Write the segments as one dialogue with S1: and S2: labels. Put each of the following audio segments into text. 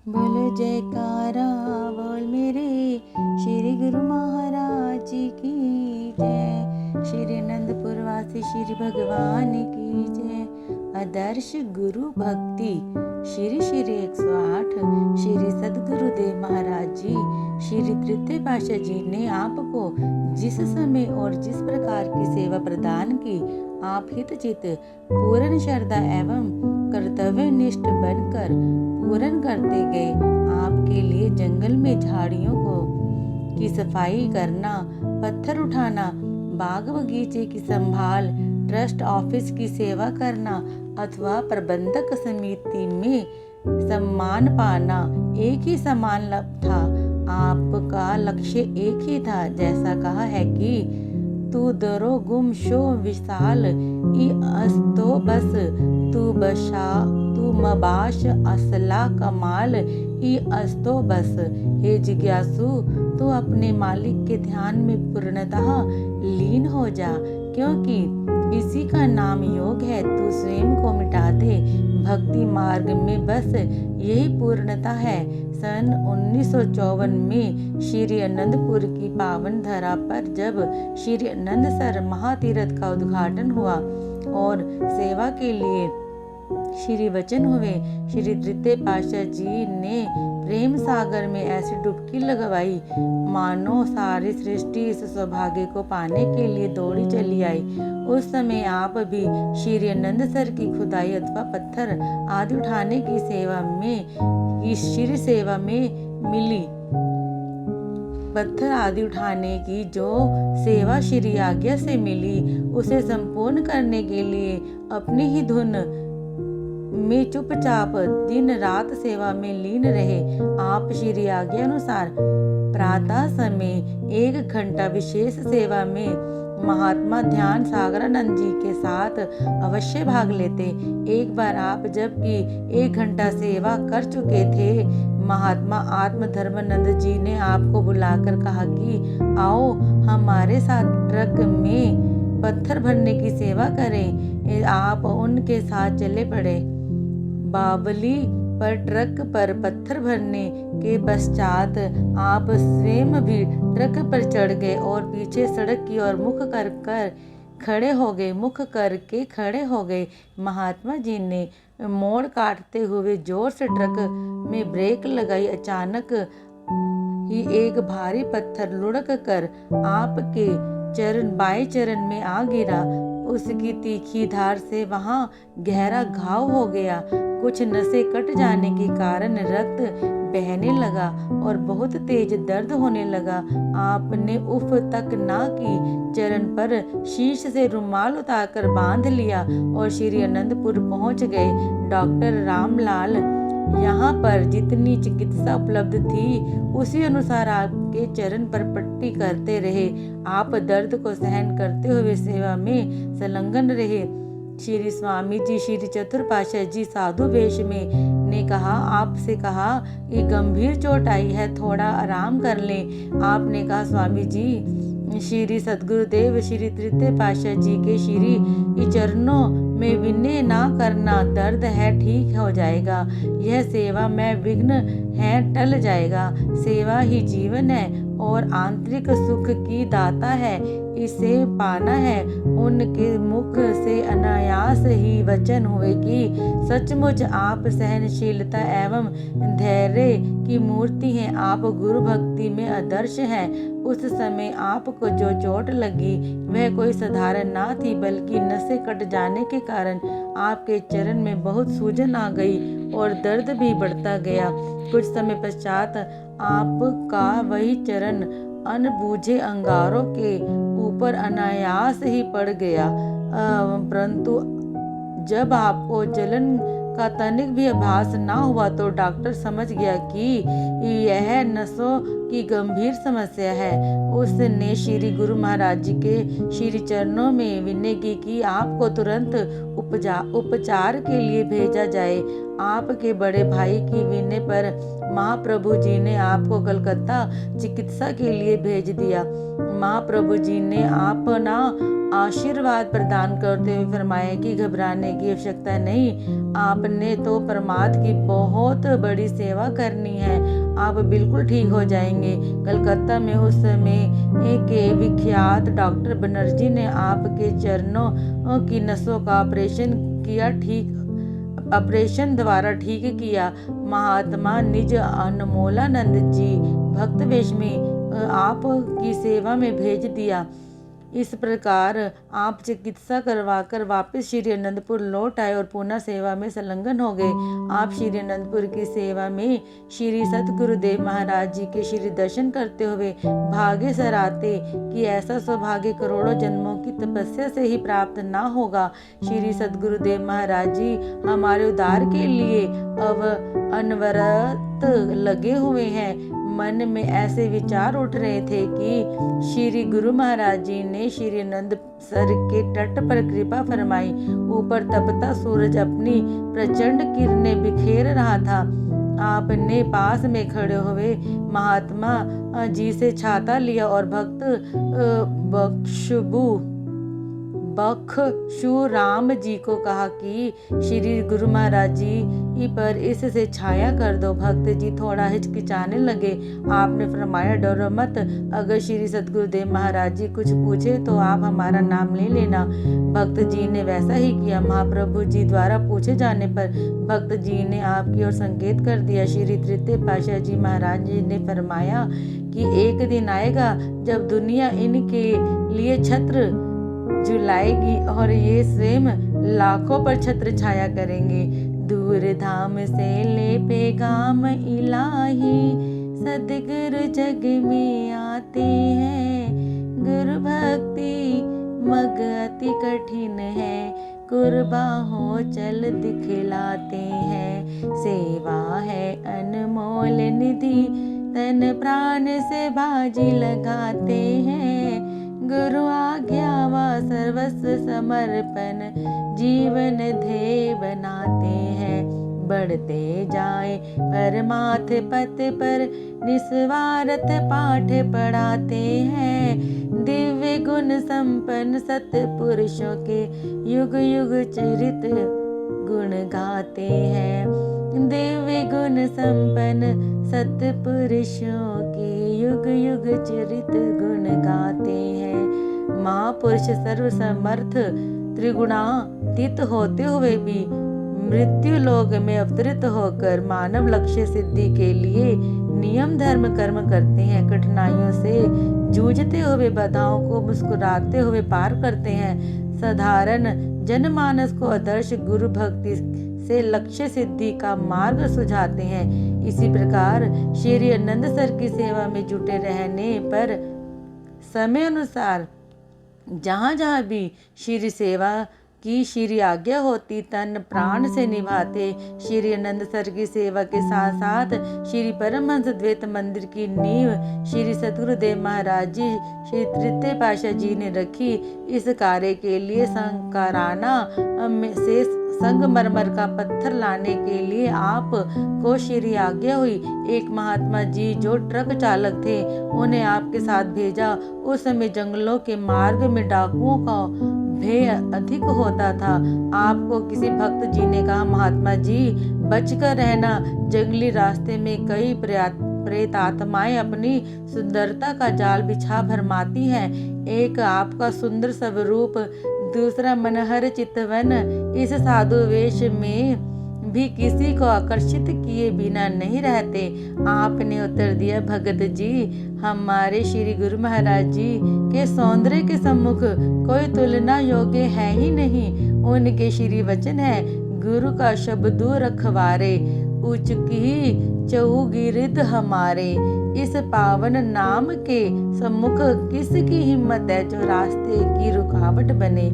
S1: बोल जयकारा बोल मेरे श्री गुरु महाराज जी की जय। श्री अनंतपुर वासी श्री भगवान की जय। आदर्श गुरु भक्ति श्री श्री 108 श्री सदगुरुदेव महाराज जी श्री तृतीय पातशाह जी ने आपको जिस समय और जिस प्रकार की सेवा प्रदान की, आप हितचित पूर्ण श्रद्धा एवं कर्तव्यनिष्ठ बनकर पूर्ण करते गए। आपके लिए जंगल में झाड़ियों की सफाई करना, पत्थर उठाना, बाग बगीचे की संभाल, ट्रस्ट ऑफिस की सेवा करना अथवा प्रबंधक समिति में सम्मान पाना एक ही समान था। आपका लक्ष्य एक ही था। जैसा कहा है कि तू दरो गुम शो विशाल ई अस्तो बस तू मबाश असला कमाल ई अस्तो बस। हे जिज्ञासु, तू अपने मालिक के ध्यान में पूर्णतः लीन हो जा, क्योंकि इसी का नाम योग है। तू स्वयं को मिटा दे। भक्ति मार्ग में बस यही पूर्णता है। सन 1954 में श्री अनंतपुर की पावन धरा पर जब श्री अनंतसर महातीर्थ का उद्घाटन हुआ और सेवा के लिए श्री वचन हुए, श्री तृतीय पातशाह जी ने प्रेम सागर में ऐसी डुबकी लगवाई मानो सारी सृष्टि इस सौभाग्य को पाने के लिए दौड़ी चली आई। उस समय आप भी श्री अनंतसर की खुदाई अथवा पत्थर आदि उठाने की सेवा में मिली। पत्थर आदि उठाने की जो सेवा श्री आज्ञा से मिली, उसे संपूर्ण करने के लिए अपनी ही धुन में चुपचाप दिन रात सेवा में लीन रहे। आप श्री आज्ञा अनुसार प्रातः समय 1 घंटा विशेष सेवा में महात्मा ध्यान सागरानंद जी के साथ अवश्य भाग लेते। एक बार आप जबकि 1 घंटा सेवा कर चुके थे, महात्मा आत्मधर्मानंद जी ने आपको बुलाकर कहा कि आओ हमारे साथ ट्रक में पत्थर भरने की सेवा करें। आप उनके साथ चले पड़े। बावली पर ट्रक पर पत्थर भरने के पश्चात आप स्वयं भी ट्रक पर चढ़ गए और पीछे सड़क की ओर मुख करके खड़े हो गए। महात्मा जी ने मोड़ काटते हुए जोर से ट्रक में ब्रेक लगाई। अचानक ही एक भारी पत्थर लुढ़क कर आपके बाएं चरण में आ गिरा। उसकी तीखी धार से वहां गहरा घाव हो गया। कुछ नसें कट जाने के कारण रक्त बहने लगा और बहुत तेज दर्द होने लगा। आपने उफ तक ना की। चरण पर शीश से रुमाल उतारकर बांध लिया और श्री अनंतपुर पहुंच गए। डॉक्टर रामलाल यहाँ पर जितनी चिकित्सा उपलब्ध थी, उसी अनुसार आपके चरण पर पट्टी करते रहे। आप दर्द को सहन करते हुए सेवा में संलग्न रहे। श्री स्वामी जी श्री चतुर पातशाह जी साधु वेश में ने आपसे कहा कि गंभीर चोट आई है, थोड़ा आराम कर लें। आपने कहा, स्वामी जी, श्री सदगुरुदेव श्री तृतीय पातशाह जी के श्री चरणों में विनय ना करना। दर्द है ठीक हो जाएगा। यह सेवा में विघ्न है टल जाएगा। सेवा ही जीवन है और आंतरिक सुख की दाता है। इसे पाना है। उनके मुख से अनायास ही वचन हुए कि सचमुच आप सहनशीलता एवं धैर्य की मूर्ति हैं। आप गुरु भक्ति में आदर्श हैं। उस समय आपको जो चोट लगी वह कोई साधारण ना थी, बल्कि नसें कट जाने के कारण आपके चरण में बहुत सूजन आ गई और दर्द भी बढ़ता गया। कुछ समय पश्चात आपका वही चरण अनबूझे अंगारों के ऊपर अनायास ही पड़ गया। परंतु जब आपको जलन का तनिक भी आभास ना हुआ तो डॉक्टर समझ गया कि यह नसों की गंभीर समस्या है। उसने श्री गुरु महाराज जी के श्री चरणों में विनय की कि आपको तुरंत उपचार के लिए भेजा जाए। आपके बड़े भाई की विनय पर महाप्रभु जी ने आपको कलकत्ता चिकित्सा के लिए भेज दिया। महाप्रभु जी ने अपना आशीर्वाद प्रदान करते हुए फरमाया कि घबराने की आवश्यकता नहीं, आपने तो परमात्मा की बहुत बड़ी सेवा करनी है, आप बिल्कुल ठीक हो जाएंगे। कलकत्ता में उस समय के विख्यात डॉक्टर बनर्जी ने आपके चरणों की नसों का ऑपरेशन द्वारा ठीक किया। महात्मा निज अनमोलानंद जी भक्त वेश में आपकी सेवा में भेज दिया। इस प्रकार आप चिकित्सा करवाकर वापस श्री अनंतपुर लौट आए और पुनः सेवा में संलग्न हो गए। आप श्री अनंतपुर की सेवा में श्री सतगुरुदेव महाराज जी के श्री दर्शन करते हुए भाग्य सराहते कि ऐसा सौभाग्य करोड़ों जन्मों की तपस्या से ही प्राप्त ना होगा। श्री सतगुरुदेव महाराज जी हमारे उद्धार के लिए अनवरत लगे हुए हैं। मन में ऐसे विचार उठ रहे थे कि श्री गुरु महाराज जी ने श्री अनंतसर के तट पर कृपा फरमाई। ऊपर तपता सूरज अपनी प्रचंड किरणें बिखेर रहा था। आपने पास में खड़े हुए महात्मा जी से छाता लिया और बख्शुराम जी को कहा कि श्री गुरु महाराज जी पर इससे छाया कर दो। भक्त जी थोड़ा हिचकिचाने लगे। आपने फरमाया, डरो मत, अगर श्री सतगुरुदेव महाराज जी कुछ पूछे तो आप हमारा नाम ले लेना। भक्त जी ने वैसा ही किया। महाप्रभु जी द्वारा पूछे जाने पर भक्त जी ने आपकी ओर संकेत कर दिया। श्री तृतीय पातशाह जी महाराज जी ने फरमाया कि एक दिन आएगा जब दुनिया इनके लिए छत्र झुलाएगी और ये स्वयं लाखों पर छत्र छाया करेंगे। दूर धाम से ले पैगाम इलाही, सदगुरु जग में आते हैं। गुरु भक्ति मग अति कठिन है, कुर्बा हो चल दिखलाते हैं। सेवा है अनमोल निधि, तन प्राण से बाजी लगाते हैं। गुरु आज्ञा व सर्वस्व समर्पण जीवन ध्येय बनाते हैं। बढ़ते जाए परमार्थ पथ पर निस्वार्थ पाठ पढ़ाते हैं। दिव्य गुण संपन्न सत्पुरुषों के युग युग चरित गुण गाते हैं। दिव्य गुण संपन्न सत्पुरुषों के युग युग चरित गुण गाते हैं। महापुरुष सर्वसमर्थ त्रिगुणातीत होते हुए भी मृत्यु लोक में अवतरित होकर मानव लक्ष्य सिद्धि के लिए नियम धर्म कर्म करते हैं। कठिनाइयों से जूझते हुए बाधाओं को मुस्कुराते हुए पार करते हैं। साधारण जनमानस को आदर्श गुरु भक्ति से लक्ष्य सिद्धि का मार्ग सुझाते हैं। इसी प्रकार श्री अनंतसर की सेवा में जुटे रहने पर समय अनुसार जहाँ जहाँ भी श्री सेवा की श्री आज्ञा होती तन प्राण से निभाते। श्री अनंतसर की सेवा के साथ साथ श्री परमहंस द्वैत मंदिर की नींव श्री सतगुरुदेव महाराज जी श्री तृतीय पातशाह जी ने रखी। इस कार्य के लिए संकाराना से संगमरमर का पत्थर लाने के लिए आप को श्री आज्ञा हुई। एक महात्मा जी जो ट्रक चालक थे उन्हें आपके साथ भेजा। उस समय जंगलों के मार्ग में डाकुओं का भय अधिक होता था। आपको किसी भक्त जी ने कहा, महात्मा जी बचकर रहना, जंगली रास्ते में कई प्रेत आत्माएं अपनी सुंदरता का जाल बिछा भरमाती हैं। एक आपका सुंदर स्वरूप, दूसरा मनहर चितवन, इस साधु वेश में भी किसी को आकर्षित किए बिना नहीं रहते। आपने उत्तर दिया, भगत जी हमारे श्री गुरु महाराज जी के सौंदर्य के सम्मुख कोई तुलना योग्य है ही नहीं। उनके श्री वचन है, गुरु का शब्दू रखवारे, उचकी चौगिर्द हमारे। इस पावन नाम के सम्मुख किसकी हिम्मत है जो रास्ते की रुकावट बने।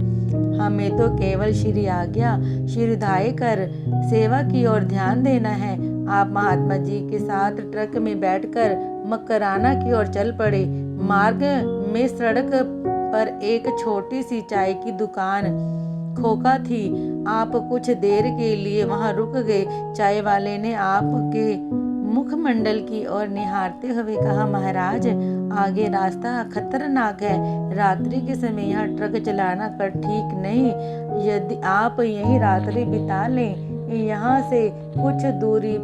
S1: हमें तो केवल श्री आज्ञा श्रीधाय कर सेवा की ओर ध्यान देना है। आप महात्मा जी के साथ ट्रक में बैठकर मकराना की ओर चल पड़े। मार्ग में सड़क पर एक छोटी सी चाय की दुकान खोखा थी। आप कुछ देर के लिए वहां रुक गए। चाय वाले ने आपके मुखमंडल की ओर निहारते हुए कहा, महाराज, आगे रास्ता खतरनाक है। रात्रि के समय यहाँ ट्रक चलाना कर ठीक नहीं। यदि आप यहीं रात्रि बिता लें। यहाँ से कुछ दूरी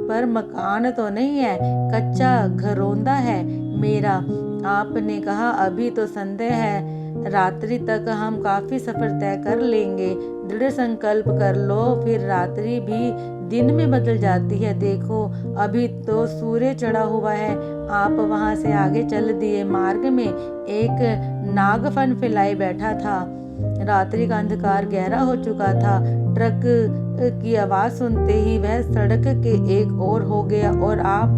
S1: पर मकान तो नहीं है, कच्चा घरौंदा है मेरा। आपने कहा, अभी तो संदेह है, रात्रि तक हम काफी सफर तय कर लेंगे। दृढ़ संकल्प कर लो, फिर रात्रि भी दिन में बदल जाती है। देखो, अभी तो सूर्य चढ़ा हुआ है। आप वहां से आगे चल दिए। मार्ग में एक नागफन फैलाए बैठा था। रात्रि का अंधकार गहरा हो चुका था। ट्रक की आवाज सुनते ही वह सड़क के एक ओर हो गया और आप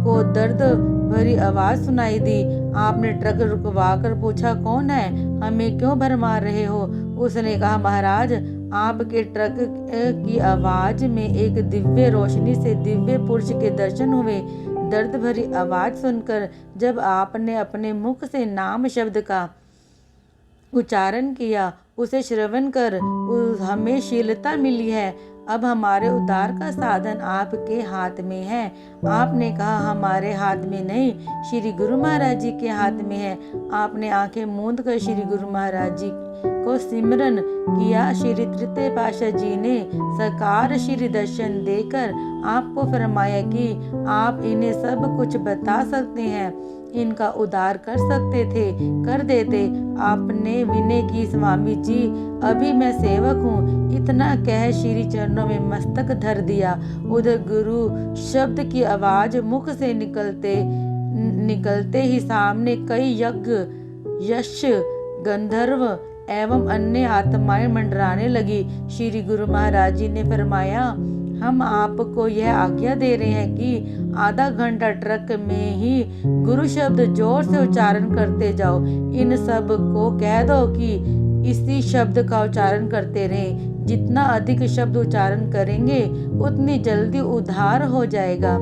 S1: को दर्द भरी आवाज सुनाई दी। आपने ट्रक रुकवाकर पूछा, कौन है? हमें क्यों भरमा रहे हो? उसने कहा, महाराज, आपके ट्रक की आवाज में एक दिव्य रोशनी से दिव्य पुरुष के दर्शन हुए। दर्द भरी आवाज सुनकर जब आपने अपने मुख से नाम शब्द का उच्चारण किया, उसे श्रवण कर हमें शीलता मिली है। अब हमारे उद्धार का साधन आपके हाथ में है। आपने कहा, हमारे हाथ में नहीं, श्री गुरु महाराज जी के हाथ में है। आपने आंखें मूंद कर श्री गुरु महाराज जी को सिमरन किया। श्री तृतीय पातशाह जी ने साकार श्री दर्शन देकर आपको फरमाया कि आप इन्हें सब कुछ बता सकते हैं, इनका उद्धार कर सकते थे, कर देते। आपने विनय की, स्वामी जी, अभी मैं सेवक हूँ, इतना कह श्री चरणों में मस्तक धर दिया। उधर गुरु शब्द की आवाज मुख से निकलते ही सामने कई यज्ञ, यश, गंधर्व एवं अन्य आत्माएं मंडराने लगी। श्री गुरु महाराज जी ने फरमाया, हम आपको यह आज्ञा दे रहे हैं कि आधा घंटा ट्रक में ही गुरु शब्द जोर से उच्चारण करते जाओ। इन सब को कह दो कि इसी शब्द का उच्चारण करते रहें। जितना अधिक शब्द उच्चारण करेंगे उतनी जल्दी उद्धार हो जाएगा।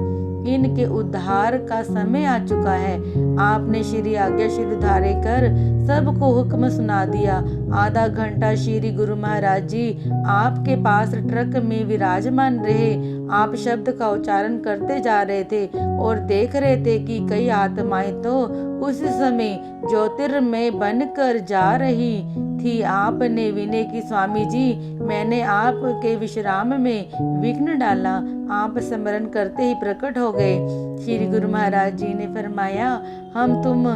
S1: इनके उद्धार का समय आ चुका है। आपने श्री आज्ञा शिरोधार्य कर सबको हुक्म सुना दिया। आधा घंटा श्री गुरु महाराज जी आपके पास ट्रक में विराजमान रहे। आप शब्द का उच्चारण करते जा रहे थे और देख रहे थे कि कई आत्माएं तो उस समय ज्योतिर्मय बनकर जा रही थी। आपने विनय की, स्वामी जी, मैंने आपके विश्राम में विघ्न डाला। आप स्मरण करते ही प्रकट हो गए। श्री गुरु महाराज जी ने फरमाया, हम तुम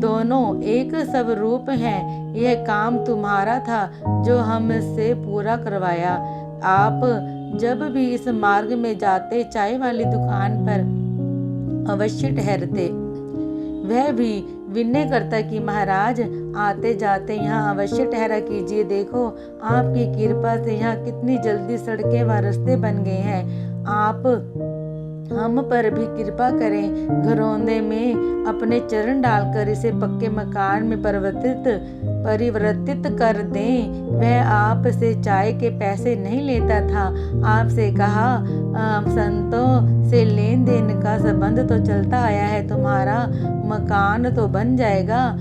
S1: दोनों एक स्वरूप हैं। यह काम तुम्हारा था जो हमसे पूरा करवाया। आप जब भी इस मार्ग में जाते, चाय वाली दुकान पर अवश्य ठहरते। वह भी विनय करता कि महाराज, आते जाते यहाँ अवश्य ठहरा कीजिए। देखो, आपकी कृपा से यहाँ कितनी जल्दी सड़कें व रास्ते बन गए हैं। आप हम पर भी कृपा करें। घरौंदे में अपने चरण डालकर इसे पक्के मकान में परिवर्तित कर दें। वह आपसे चाय के पैसे नहीं लेता था। आपसे कहा, संतों से लेन देन का संबंध तो चलता आया है, तुम्हारा मकान तो बन जाएगा।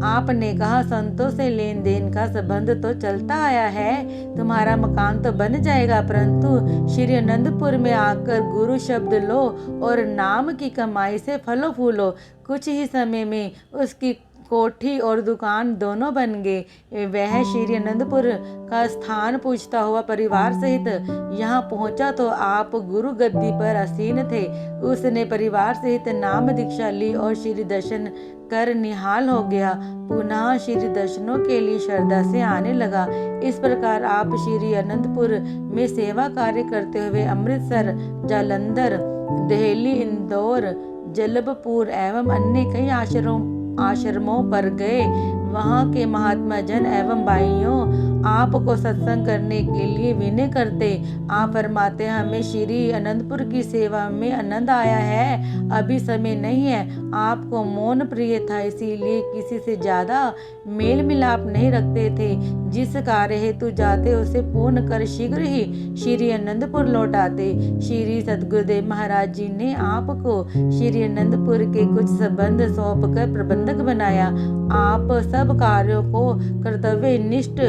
S1: आपने कहा, संतों से लेन देन का संबंध तो चलता आया है, तुम्हारा मकान तो बन जाएगा, परंतु श्री अनंतपुर में आकर गुरु शब्द लो और नाम की कमाई से फलो फूलो। कुछ ही समय में उसकी कोठी और दुकान दोनों बन गए। वह श्री अनंतपुर का स्थान पूछता हुआ परिवार सहित यहाँ पहुँचा तो आप गुरु गद्दी पर आसीन थे। उसने परिवार सहित नाम दीक्षा ली और श्री दर्शन कर निहाल हो गया। पुनः श्री दर्शनों के लिए श्रद्धा से आने लगा। इस प्रकार आप श्री अनंतपुर में सेवा कार्य करते हुए अमृतसर, जालंधर, दिल्ली, इंदौर, जलबपुर एवं अन्य कई आश्रमों पर गए। वहाँ के महात्मा जन एवं भाइयों आपको सत्संग करने के लिए विनय करते। आप फरमाते हमें श्री अनंतपुर की सेवा में आनंद आया है, अभी समय नहीं है। आपको मौन प्रिय था, इसीलिए किसी से ज़्यादा मेल मिलाप नहीं रखते थे। जिस कार्य हेतु जाते उसे पूर्ण कर शीघ्र ही श्री आनंदपुर लौट आते। श्री सद्गुरुदेव महाराज जी ने आपको श्री आनंदपुर के कुछ संबंध सौंप कर प्रबंधक बनाया। आप सब कार्यों को कर्तव्य निष्ठ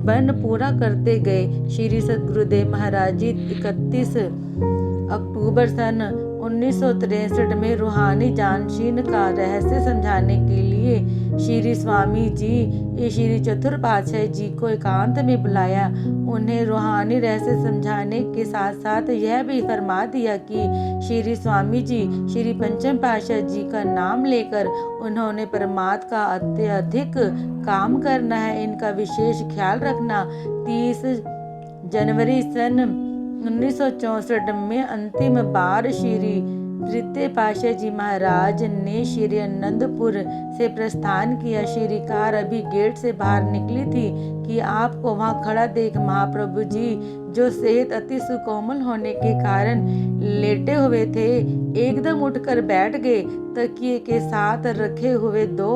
S1: बन पूरा करते गए। श्री सद्गुरुदेव महाराज जी 31 अक्टूबर सन 1963 में रूहानी जानशीन का रहस्य समझाने के लिए श्री स्वामी जी श्री चतुर पातशाह जी को एकांत में बुलाया। उन्हें रूहानी रहस्य समझाने के साथ साथ यह भी फरमा दिया कि श्री स्वामी जी श्री पंचम पातशाह जी का नाम लेकर उन्होंने परमात्मा का अत्यधिक काम करना है, इनका विशेष ख्याल रखना। 30 जनवरी सन 1964 में अंतिम बार श्री तृतीय पातशाह जी महाराज ने श्री आनंदपुर से प्रस्थान किया। श्री कार अभी गेट से बाहर निकली थी कि आपको वहां खड़ा देख महाप्रभु जी, जो सेहत अति सुकोमल होने के कारण लेटे हुए थे, एकदम उठकर बैठ गए। तकिए के साथ रखे हुए 2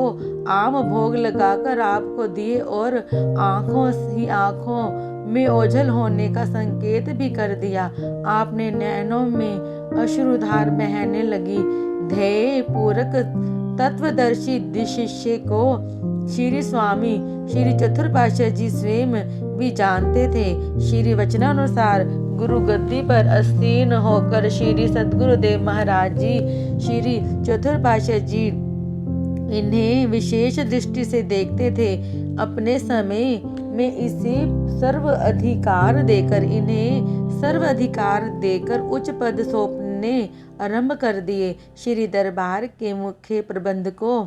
S1: आम भोग लगाकर आपको दिए और आंखों में ओझल होने का संकेत भी कर दिया। आपने नैनों में अश्रुधार बहने लगी। ध्येय पूरक तत्वदर्शी शिष्य को श्री स्वामी श्री चतुर पातशाह जी स्वयं भी जानते थे। श्री वचनानुसार गुरु गद्दी पर आसीन होकर श्री सद्गुरुदेव महाराज जी श्री चतुर पातशाह जी इन्हें विशेष दृष्टि से देखते थे। अपने समय में इन्हें सर्व अधिकार देकर उच्च पद सौंपने आरंभ कर दिए। श्री दरबार के मुख्य प्रबंधकों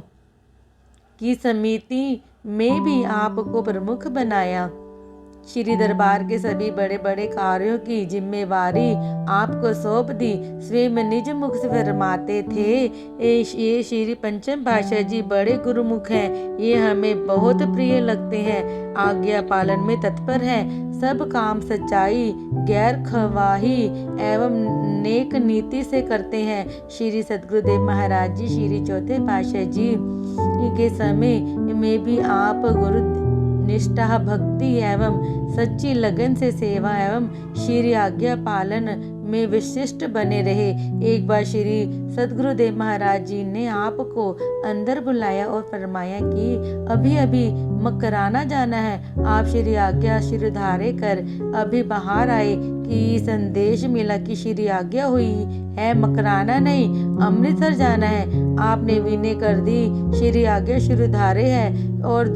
S1: की समिति में भी आपको प्रमुख बनाया। श्री दरबार के सभी बड़े बड़े कार्यों की जिम्मेवारी आपको सौंप दी। स्वयं निज मुख से फरमाते थे, ये श्री पंचम पातशाह जी बड़े गुरुमुख हैं, ये हमें बहुत प्रिय लगते हैं, आज्ञा पालन में तत्पर हैं, सब काम सच्चाई गैर खवाही एवं नेक नीति से करते हैं। श्री सद्गुरुदेव महाराज जी श्री चौथे पातशाह जी के समय में भी आप गुरु निष्ठा भक्ति एवं सच्ची लगन से सेवा एवं श्री आज्ञा पालन में विशिष्ट बने रहे। एक बार श्री सद्गुरुदेव महाराज जी ने आपको अंदर बुलाया और फरमाया कि अभी अभी मकराना जाना है। आप श्री आज्ञा शिरोधार्य कर अभी बाहर आए कि संदेश मिला कि श्री आज्ञा हुई है, मकराना नहीं, अमृतसर जाना है। आपने विनय कर दी, श्री आज्ञा शिरोधार्य है और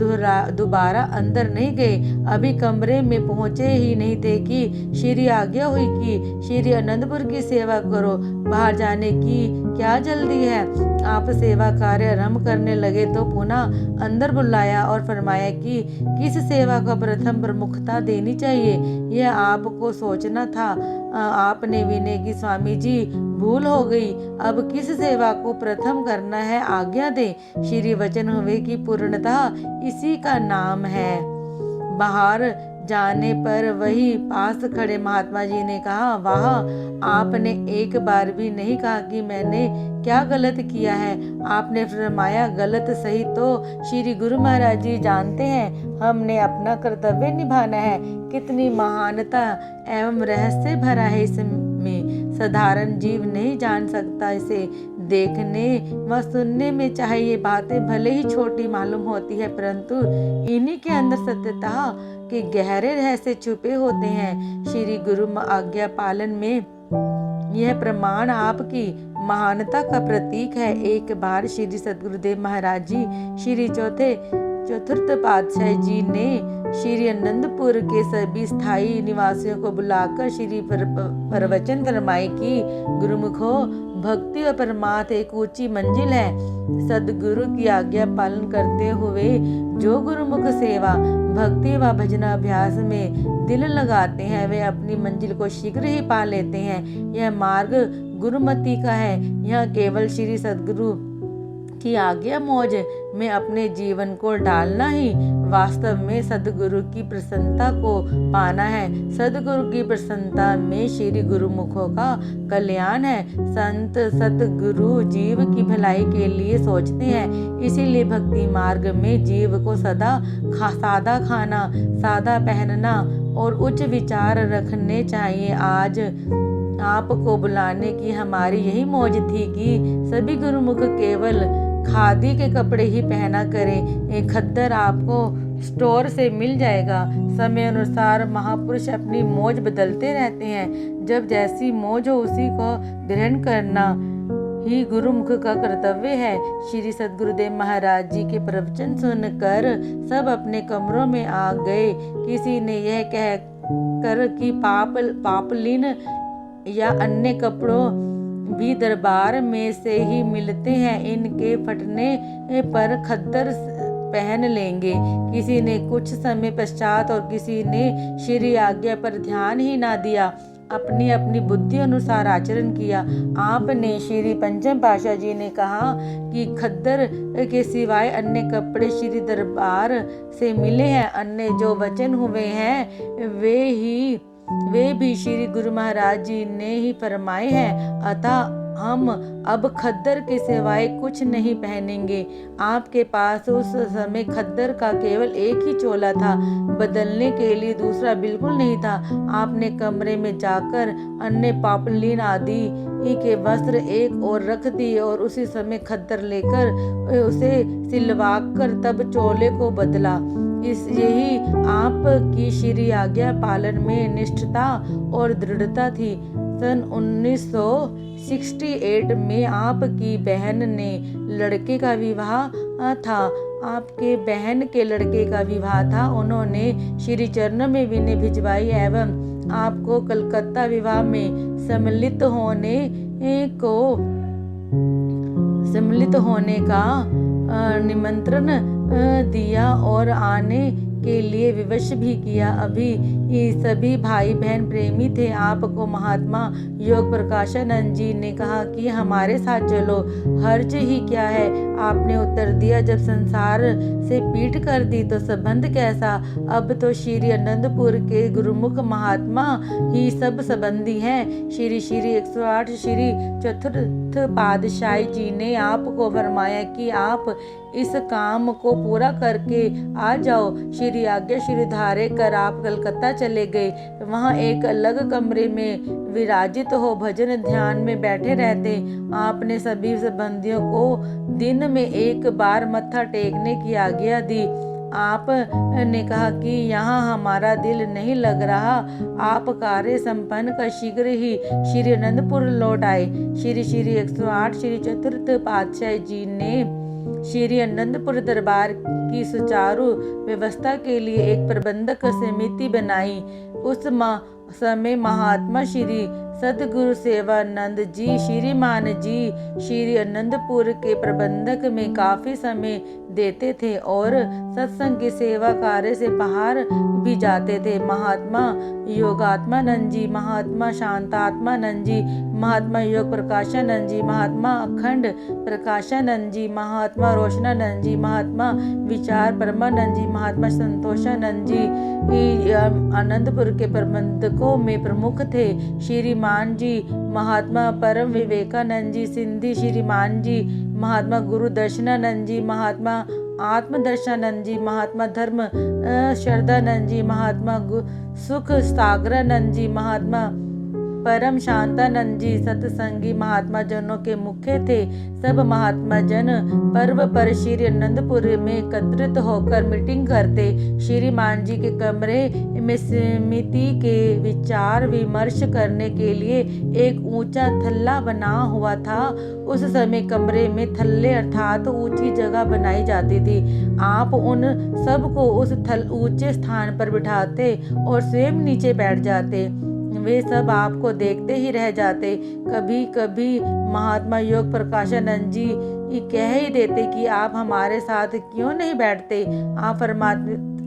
S1: दोबारा अंदर नहीं गए। अभी कमरे में पहुंचे ही नहीं थे कि श्री आज्ञा हुई कि श्री आनंदपुर की सेवा करो, बाहर जाने की क्या जल्दी है। आप सेवा कार्य आरंभ करने लगे तो पुनः अंदर बुलाया और फरमाया कि किस सेवा को प्रथम प्रमुखता देनी चाहिए, यह आपको सोचना था। आपने विनय की स्वामी जी भूल हो गई, अब किस सेवा को प्रथम करना है आज्ञा दे। श्री वचन हुए कि पूर्णतः इसी का नाम है। बाहर जाने पर वही पास खड़े महात्मा जी ने कहा, वाह, आपने एक बार भी नहीं कहा कि मैंने क्या गलत किया है। आपने फरमाया, गलत सही तो श्री गुरु महाराज जी जानते हैं, हमने अपना कर्तव्य निभाना है। कितनी महानता एवं रहस्य भरा है इसमें, साधारण जीव नहीं जान सकता। इसे देखने व सुनने में चाहे ये बातें भले ही छोटी मालूम होती है, परंतु इन्हीं के अंदर सत्यता के गहरे रहस्य छुपे होते हैं। श्री गुरु आज्ञा पालन में यह प्रमाण आपकी महानता का प्रतीक है। एक बार श्री सद्गुरुदेव महाराज जी श्री चतुर्थ पातशाह जी ने श्री आनंदपुर के सभी स्थायी निवासियों को बुलाकर श्री प्रवचन फरमाए कि गुरुमुखो, भक्ति और परमार्थ एक ऊंची मंजिल है। सदगुरु की आज्ञा पालन करते हुए जो गुरुमुख सेवा भक्ति व भजनाभ्यास में दिल लगाते हैं, वे अपनी मंजिल को शीघ्र ही पा लेते हैं। यह मार्ग गुरुमति का है। यह केवल श्री सदगुरु की आज्ञा मौज में अपने जीवन को डालना ही वास्तव में सदगुरु की प्रसन्नता को पाना है। सदगुरु की प्रसन्नता में श्री गुरुमुखों का कल्याण है। संत सतगुरु जीव की भलाई के लिए सोचते हैं, इसीलिए भक्ति मार्ग में जीव को सादा खाना, सादा पहनना और उच्च विचार रखने चाहिए। आज आपको बुलाने की हमारी यही मौज थी कि सभी गुरुमुख केवल खादी के कपड़े ही पहना करें। एक खद्दर आपको स्टोर से मिल जाएगा। समय अनुसार महापुरुष अपनी मौज बदलते रहते हैं। जब जैसी मौज हो उसी को ग्रहण करना ही गुरुमुख का कर्तव्य है। श्री सद्गुरुदेव महाराज जी के प्रवचन सुनकर सब अपने कमरों में आ गए। किसी ने यह कह कर कि पापलीन या अन्य कपड़ों भी दरबार में से ही मिलते हैं, इनके फटने पर खद्दर पहन लेंगे। किसी ने कुछ समय पश्चात और किसी ने श्री आज्ञा पर ध्यान ही ना दिया, अपनी अपनी बुद्धि अनुसार आचरण किया। आपने श्री पंचम पातशाह जी ने कहा कि खद्दर के सिवाय अन्य कपड़े श्री दरबार से मिले हैं। अन्य जो वचन हुए हैं वे भी श्री गुरु महाराज जी ने ही फरमाए हैं। अतः हम अब खद्दर के सिवाय कुछ नहीं पहनेंगे। आपके पास उस समय खद्दर का केवल एक ही चोला था, बदलने के लिए दूसरा बिल्कुल नहीं था। आपने कमरे में जाकर अन्य पापलीन आदि के वस्त्र एक और रख दिए और उसी समय खद्दर लेकर उसे सिलवाकर तब चोले को बदला। यही आपकी श्री आज्ञा पालन में निष्ठता और दृढ़ता थी। सन 1968 में आपकी बहन ने लड़के का विवाह था। आपके बहन के लड़के का विवाह था। उन्होंने श्री चरण में विनय भिजवाई एवं आपको कलकत्ता विवाह में सम्मिलित होने का निमंत्रण दिया और आने के लिए विवश भी किया। अभी सभी भाई बहन प्रेमी थे। आपको महात्मा योग प्रकाशानंद जी ने कहा कि हमारे साथ चलो, हर्ज ही क्या है। आपने उत्तर दिया, जब संसार से पीठ कर दी तो संबंध कैसा। अब तो श्री आनंदपुर के गुरुमुख महात्मा ही सब संबंधी हैं। श्री 108 श्री चतुर्थ पातशाही जी ने आपको फरमाया कि आप इस काम को पूरा करके आ जाओ। श्री आज्ञा श्री धारे कर आप कलकत्ता चले गए। वहाँ एक अलग कमरे में विराजित हो भजन ध्यान में बैठे रहते। आपने सभी संबंधियों को दिन में एक बार मत्था टेकने की आज्ञा दी। आपने कहा कि यहाँ हमारा दिल नहीं लग रहा। आप कार्य संपन्न कर शीघ्र ही श्री आनंदपुर लौट आए। श्री 108 श्री चतुर्थ पातशाह जी ने श्री आनंदपुर दरबार की सुचारू व्यवस्था के लिए एक प्रबंधक समिति बनाई। उस समय महात्मा श्री सदगुरु सेवानंद जी श्रीमान जी श्री आनंदपुर के प्रबंधक में काफी समय देते थे और सत्संग की सेवा कार्य से बाहर भी जाते थे। महात्मा योगात्मानंद जी, महात्मा शांतात्मानंद जी, महात्मा योग प्रकाशानंद जी, महात्मा अखंड प्रकाशानंद जी, महात्मा रोशनानंद जी, महात्मा विचार परमानंद जी, महात्मा संतोषानंद जी आनंदपुर के प्रबंधकों में प्रमुख थे। श्रीमान जी, महात्मा परम विवेकानंद जी सिंधी श्रीमान जी, महात्मा गुरु दर्शनानंद जी, महात्मा आत्मदर्शानंद जी, महात्मा धर्म श्रद्धानंद जी, महात्मा सुख सागरानंद जी, महात्मा परम शांतानंद जी सत्संगी महात्मा जनों के मुख्य थे। सब महात्मा जन पर्व पर श्री आनंदपुर में एकत्रित होकर मीटिंग करते। श्रीमान जी के कमरे में समिति के विचार विमर्श करने के लिए एक ऊंचा थल्ला बना हुआ था। उस समय कमरे में थल्ले अर्थात ऊंची जगह बनाई जाती थी। आप उन सबको उस ऊंचे स्थान पर बिठाते और स्वयं नीचे बैठ जाते। वे सब आपको देखते ही रह जाते। कभी कभी महात्मा योग प्रकाशानंद जी कह ही देते कि आप हमारे साथ क्यों नहीं बैठते। आप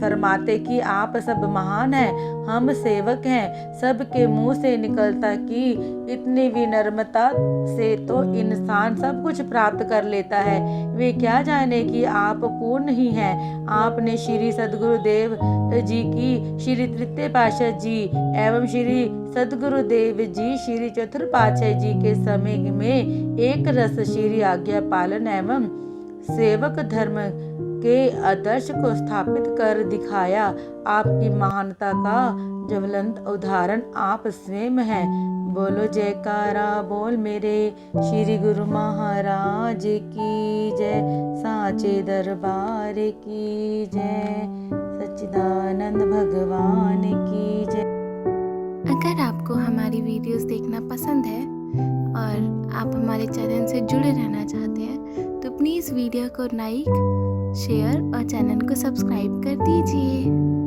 S1: फरमाते कि आप सब महान हैं, हम सेवक हैं। सबके मुंह से निकलता कि इतनी विनम्रता से तो इंसान सब कुछ प्राप्त कर लेता है। वे क्या जाने कि आप पूर्ण ही हैं। आपने श्री सद्गुरुदेव जी की, श्री तृतीय पातशाह जी एवं श्री सद्गुरुदेव जी श्री चतुर्थ पातशाह जी के समय में एक रस श्री आज्ञा पालन एवं सेवक धर्म के आदर्श को स्थापित कर दिखाया। आपकी महानता का ज्वलंत उदाहरण आप स्वयं हैं। बोलो जयकारा बोल मेरे श्री गुरु महाराज की जय, साचे दरबार की जय, सच्चिदानंद भगवान की जय।
S2: अगर आपको हमारी वीडियोस देखना पसंद है और आप हमारे चैनल से जुड़े रहना चाहते हैं तो प्लीज़ वीडियो को लाइक, शेयर और चैनल को सब्सक्राइब कर दीजिए।